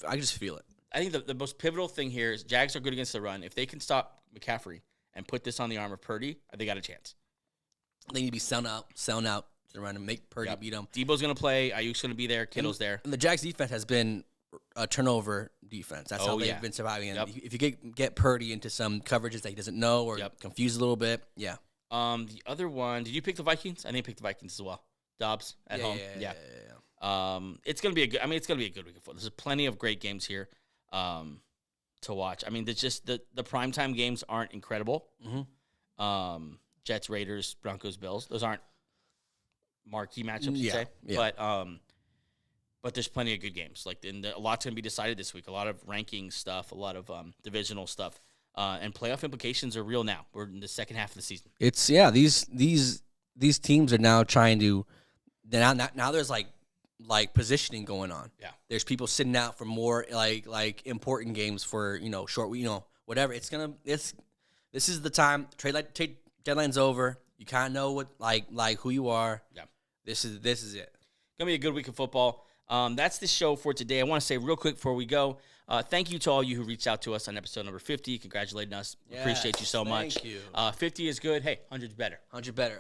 I just feel it. I think the most pivotal thing here is Jags are good against the run. If they can stop McCaffrey and put this on the arm of Purdy, they got a chance. They need to be selling out to the run and make Purdy beat them. Debo's going to play. Ayuk's going to be there. Kittle's there. And the Jags defense has been a turnover defense. That's how they've been surviving. And if you get Purdy into some coverages that he doesn't know or confused a little bit, yeah. The other one, did you pick the Vikings? I think I picked the Vikings as well. Dobbs at home. Yeah. It's gonna be a good week of football. There's plenty of great games here to watch. I mean, it's just the primetime games aren't incredible. Mm-hmm. Jets, Raiders, Broncos, Bills. Those aren't marquee matchups, you'd say. Yeah. But there's plenty of good games. A lot's gonna be decided this week. A lot of ranking stuff, a lot of divisional stuff. And playoff implications are real now. We're in the second half of the season. It's these teams are now trying to now there's like positioning going on. Yeah. There's people sitting out for more like important games for, short, whatever. This is the time. Trade deadline's over. You kind of know what like who you are. Yeah. This is it. Gonna be a good week of football. That's the show for today. I want to say real quick before we go, thank you to all you who reached out to us on episode number 50, congratulating us. Yes, appreciate you so much. Thank you. 50 is good. Hey, 100's better. 100 better.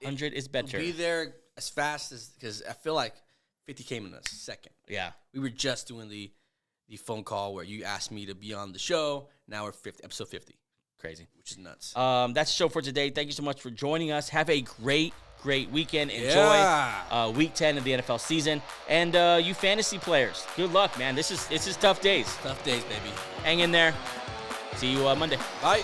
100 is better. Be there as fast as, because I feel like 50 came in a second. Yeah. We were just doing the phone call where you asked me to be on the show. Now we're episode 50. Crazy. Which is nuts. That's the show for today. Thank you so much for joining us. Have a great weekend. Enjoy week 10 of the NFL season. And you fantasy players, good luck, man. This is tough days. Tough days, baby. Hang in there. See you Monday. Bye.